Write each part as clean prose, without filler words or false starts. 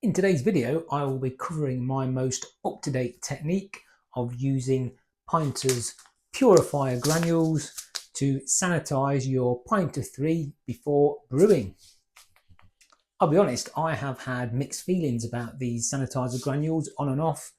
In today's video, I will be covering my most up-to-date technique of using Pinter's Purifier Granules to sanitize your pint of 3 before brewing. I'll be honest, I have had mixed feelings about these sanitizer granules on and off.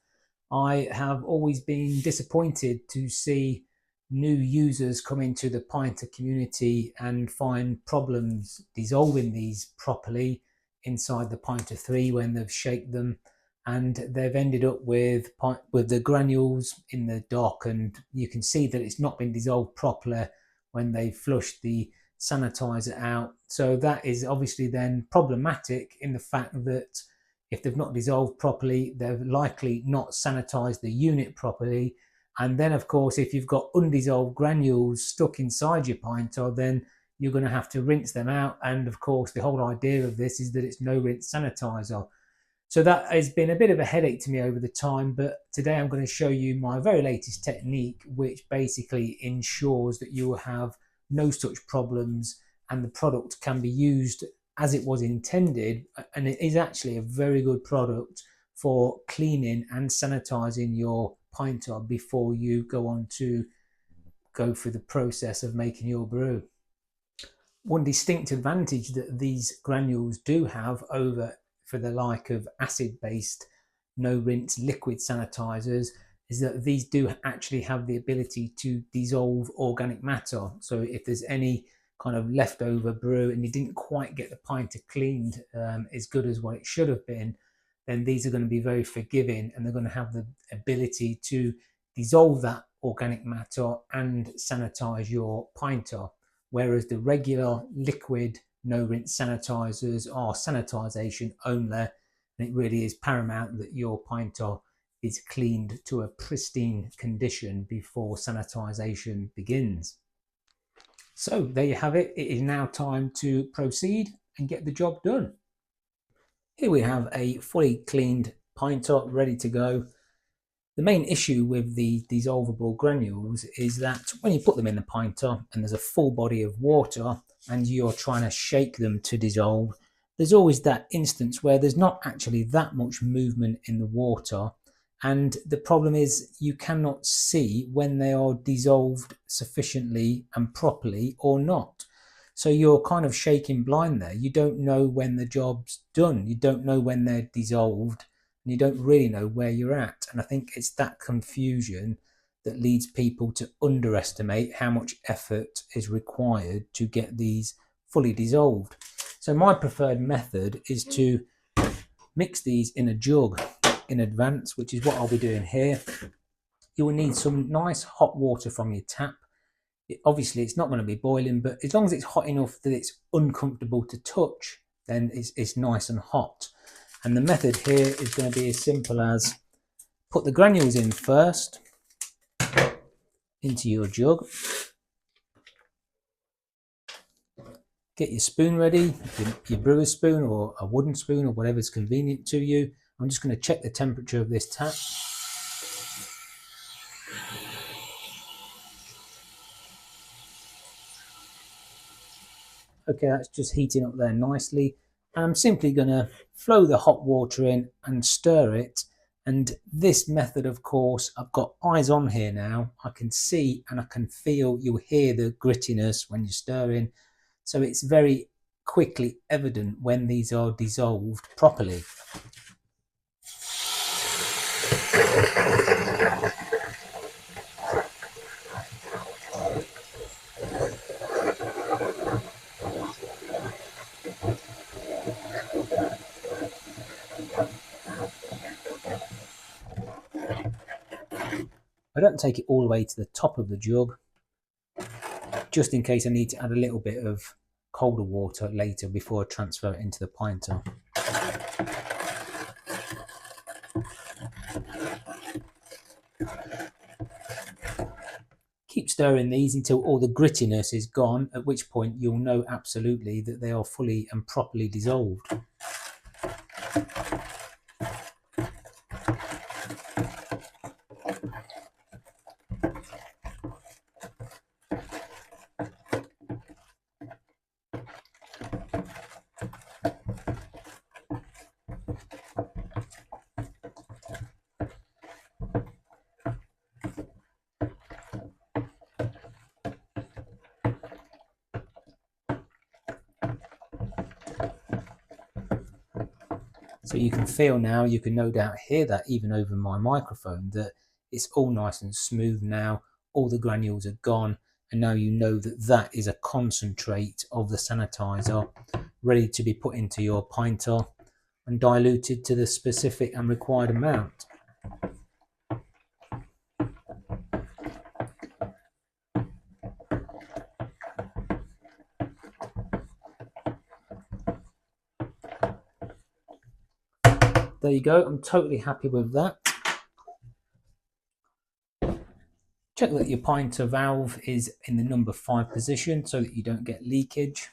I have always been disappointed to see new users come into the Pinter community and find problems dissolving these properly inside the pint of 3 when they've shaked them, and they've ended up with the granules in the dock, and you can see that it's not been dissolved properly when they flushed the sanitizer out. So that is obviously then problematic in the fact that if they've not dissolved properly, they've likely not sanitized the unit properly. And then, of course, if you've got undissolved granules stuck inside your pinter, then you're going to have to rinse them out. And of course, the whole idea of this is that it's no rinse sanitizer. So that has been a bit of a headache to me over the time. But today I'm going to show you my very latest technique, which basically ensures that you will have no such problems and the product can be used as it was intended. And it is actually a very good product for cleaning and sanitizing your pinter before you go on to go through the process of making your brew. One distinct advantage that these granules do have over for the like of acid-based no rinse liquid sanitizers is that these do actually have the ability to dissolve organic matter. So if there's any kind of leftover brew and you didn't quite get the pinter cleaned as good as what it should have been, then these are going to be very forgiving and they're going to have the ability to dissolve that organic matter and sanitize your pinter. Whereas the regular liquid no rinse sanitizers are sanitization only, and it really is paramount that your pinter is cleaned to a pristine condition before sanitization begins. So there you have it. It is now time to proceed and get the job done. Here we have a fully cleaned pinter ready to go. The main issue with the dissolvable granules is that when you put them in the pinter and there's a full body of water and you're trying to shake them to dissolve, there's always that instance where there's not actually that much movement in the water, and the problem is you cannot see when they are dissolved sufficiently and properly or not. So you're kind of shaking blind there. You don't know when the job's done. You don't know when they're dissolved. And you don't really know where you're at. And I think it's that confusion that leads people to underestimate how much effort is required to get these fully dissolved. So my preferred method is to mix these in a jug in advance, which is what I'll be doing here. You will need some nice hot water from your tap. Obviously, it's not going to be boiling, but as long as it's hot enough that it's uncomfortable to touch, then it's nice and hot. And the method here is going to be as simple as put the granules in first into your jug. Get your spoon ready, your brewer's spoon or a wooden spoon or whatever's convenient to you. I'm just going to check the temperature of this tap. Okay, that's just heating up there nicely. And I'm simply going to flow the hot water in and stir it. And this method, of course, I've got eyes on here now. I can see and I can feel, you'll hear the grittiness when you're stirring. So it's very quickly evident when these are dissolved properly. I don't take it all the way to the top of the jug, just in case I need to add a little bit of colder water later before I transfer it into the pinter. Keep stirring these until all the grittiness is gone, at which point you'll know absolutely that they are fully and properly dissolved. So you can feel now, you can no doubt hear that even over my microphone, that it's all nice and smooth now. All the granules are gone, and now you know that that is a concentrate of the sanitizer ready to be put into your pinter and diluted to the specific and required amount. There you go, I'm totally happy with that. Check that your pinter valve is in the number 5 position so that you don't get leakage.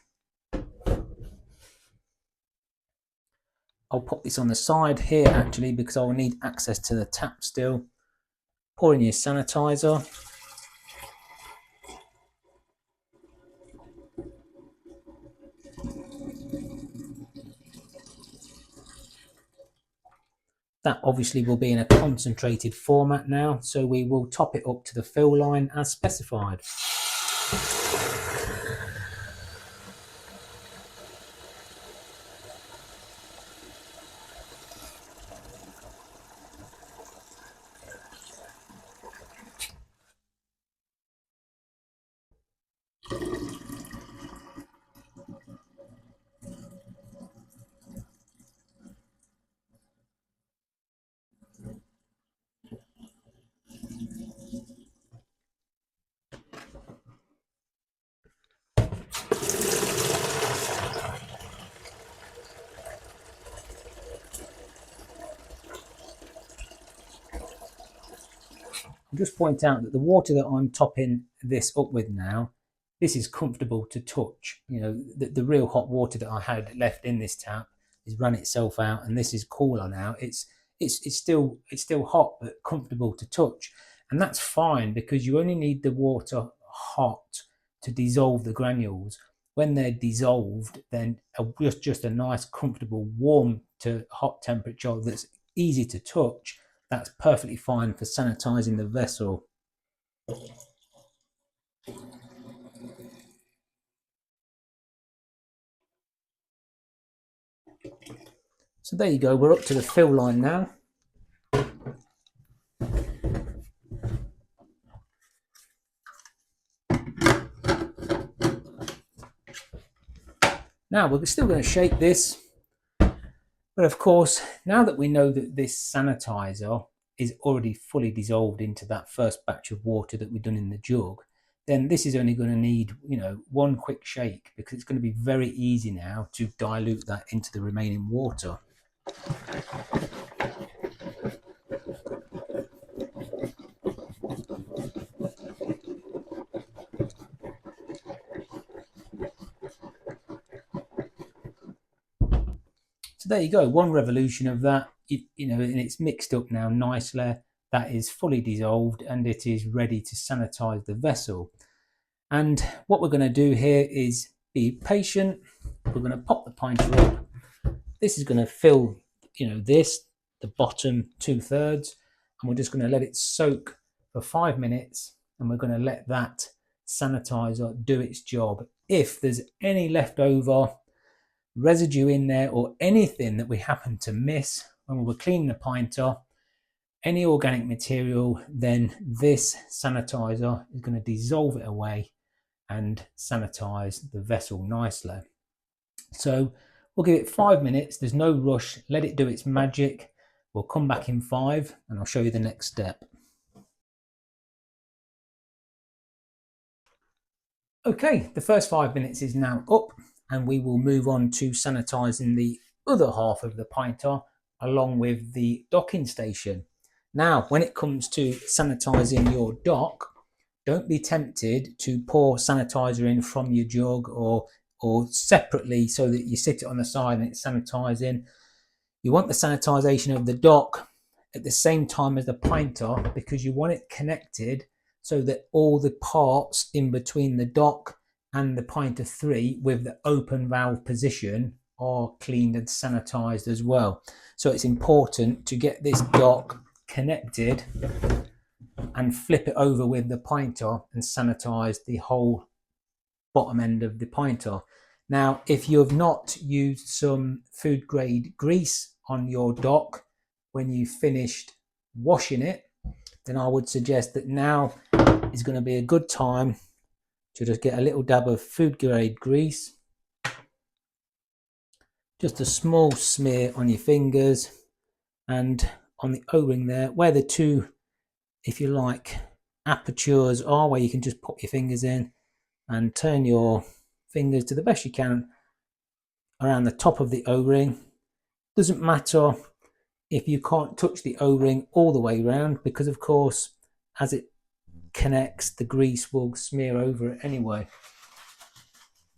I'll pop this on the side here actually because I will need access to the tap still. Pour in your sanitizer. That obviously will be in a concentrated format now, so we will top it up to the fill line as specified. I'll just point out that the water that I'm topping this up with now, this is comfortable to touch. You know, the real hot water that I had left in this tap has run itself out, and this is cooler now. It's still hot but comfortable to touch, and that's fine because you only need the water hot to dissolve the granules. When they're dissolved, then just a nice, comfortable, warm to hot temperature that's easy to touch. That's perfectly fine for sanitizing the vessel. So there you go, we're up to the fill line now. Now we're still going to shake this, but of course, now that we know that this sanitizer is already fully dissolved into that first batch of water that we've done in the jug, then this is only going to need, you know, one quick shake because it's going to be very easy now to dilute that into the remaining water. So there you go, one revolution of that, you know, and it's mixed up now nicely. That is fully dissolved and it is ready to sanitize the vessel. And what we're going to do here is be patient. We're going to pop the pinter up. This is going to fill, you know, the bottom 2/3, and we're just going to let it soak for 5 minutes, and we're going to let that sanitizer do its job. If there's any leftover residue in there or anything that we happen to miss when we were cleaning the pinter, any organic material, then this sanitizer is going to dissolve it away and sanitize the vessel nicely. So we'll give it 5 minutes. There's no rush. Let it do its magic. We'll come back in 5 and I'll show you the next step. Okay, the first 5 minutes is now up and we will move on to sanitizing the other half of the pinter along with the docking station. Now, when it comes to sanitizing your dock, don't be tempted to pour sanitizer in from your jug or separately so that you sit it on the side and it's sanitizing. You want the sanitization of the dock at the same time as the pinter because you want it connected so that all the parts in between the dock and the pinter 3 with the open valve position are cleaned and sanitized as well. So it's important to get this dock connected and flip it over with the pinter and sanitize the whole bottom end of the pinter. Now, if you have not used some food grade grease on your dock when you finished washing it, then I would suggest that now is going to be a good time to just get a little dab of food grade grease. Just a small smear on your fingers and on the O-ring there, where the two, if you like, apertures are, where you can just pop your fingers in and turn your fingers to the best you can around the top of the O-ring. Doesn't matter if you can't touch the O-ring all the way around, because of course as it connects, the grease will smear over it anyway.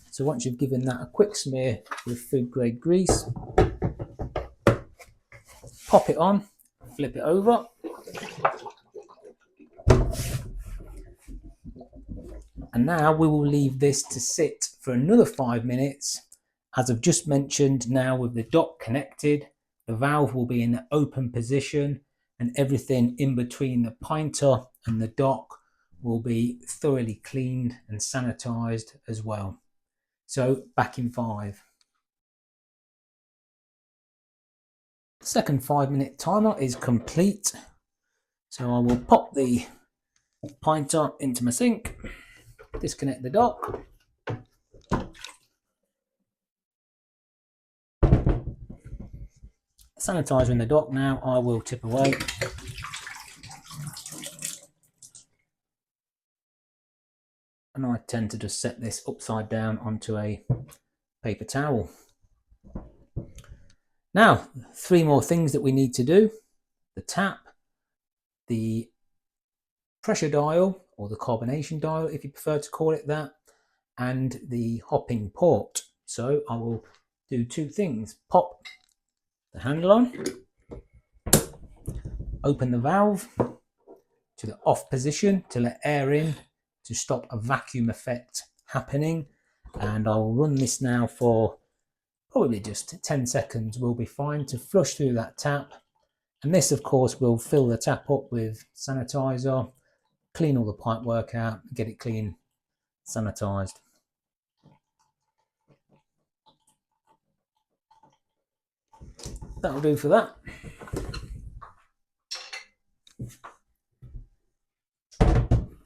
So once you've given that a quick smear with food grade grease, pop it on, flip it over, and now we will leave this to sit for another 5 minutes. As I've just mentioned, now with the dock connected, the valve will be in the open position and everything in between the pinter and the dock will be thoroughly cleaned and sanitized as well. So back in 5. The second 5-minute timer is complete. So I will pop the pinter into my sink, disconnect the dock, sanitizer in the dock. Now I will tip away. And I tend to just set this upside down onto a paper towel. Now, 3 more things that we need to do: the tap, the pressure dial, or the carbonation dial if you prefer to call it that, and the hopping port. So I will do 2 things. Pop the handle on, open the valve to the off position to let air in to stop a vacuum effect happening, and I'll run this now for probably just 10 seconds will be fine to flush through that tap. And this of course will fill the tap up with sanitizer, clean all the pipe work out, get it clean, sanitized. That'll do for that.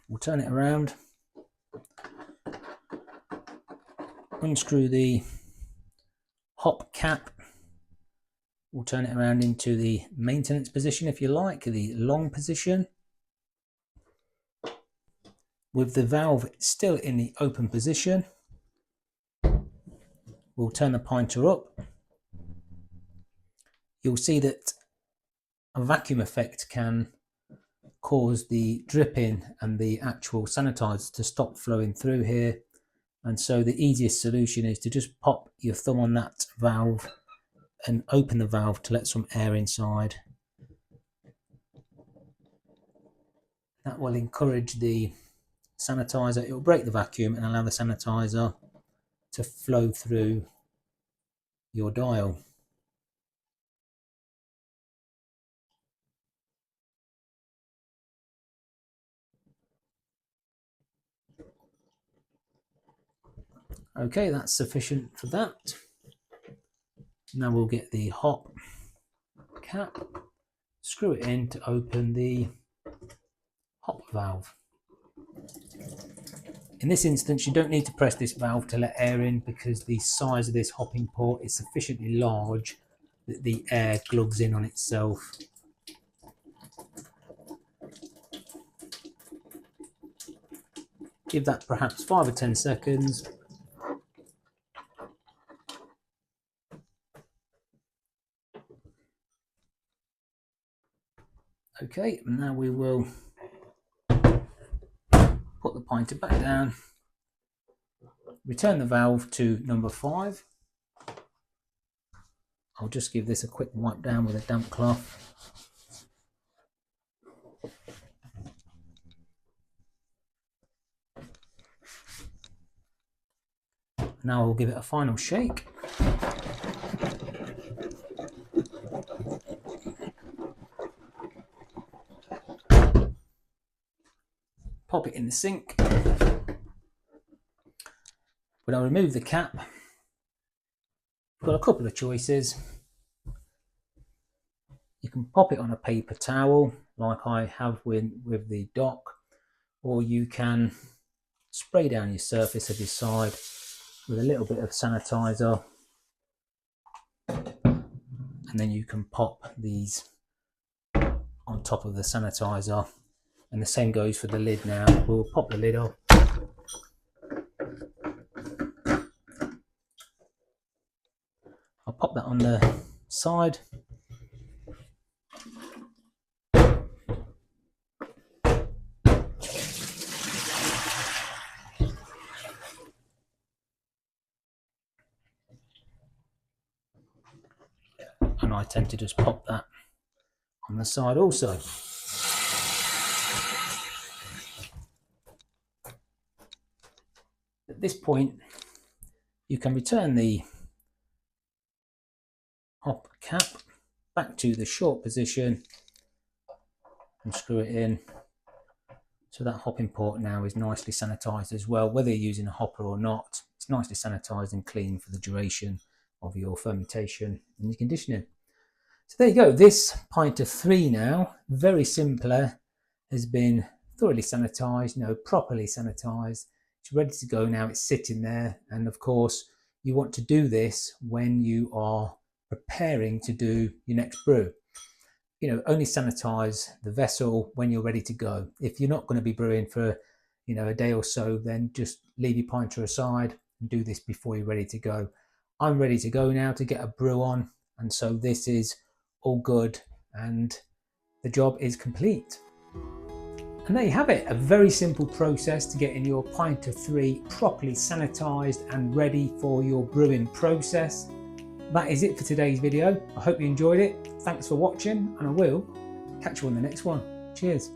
We'll turn it around, unscrew the hop cap, we'll turn it around into the maintenance position if you like, the long position. With the valve still in the open position, we'll turn the pinter up. You'll see that a vacuum effect can cause the dripping and the actual sanitizer to stop flowing through here, and so the easiest solution is to just pop your thumb on that valve and open the valve to let some air inside. That will encourage the sanitizer, it will break the vacuum and allow the sanitizer to flow through your dial. Okay, that's sufficient for that. Now we'll get the hop cap, screw it in to open the hop valve. In this instance, you don't need to press this valve to let air in, because the size of this hopping port is sufficiently large that the air glugs in on itself. Give that perhaps 5 or 10 seconds. Okay, and now we will put the pinter back down, return the valve to number 5. I'll just give this a quick wipe down with a damp cloth. Now we'll give it a final shake. Pop it in the sink. When I remove the cap, You've got a couple of choices. You can pop it on a paper towel like I have with the dock, or you can spray down your surface of your side with a little bit of sanitizer, and then you can pop these on top of the sanitizer, and the same goes for the lid. Now we'll pop the lid off. I'll pop that on the side. And I tend to just pop that on the side also. At this point, you can return the hop cap back to the short position and screw it in. So that hopping port now is nicely sanitized as well. Whether you're using a hopper or not, it's nicely sanitized and clean for the duration of your fermentation and your conditioning. So there you go. This pint of 3 now, very simpler, has been thoroughly sanitized, properly sanitized. It's ready to go now. It's sitting there. And of course, you want to do this when you are preparing to do your next brew. Only sanitize the vessel when you're ready to go. If you're not going to be brewing for, a day or so, then just leave your pinter aside and do this before you're ready to go. I'm ready to go now to get a brew on. And so this is all good and the job is complete. And there you have it, a very simple process to getting your pint of 3 properly sanitized and ready for your brewing process. That is it for today's video. I hope you enjoyed it. Thanks for watching, and I will catch you on the next one. Cheers.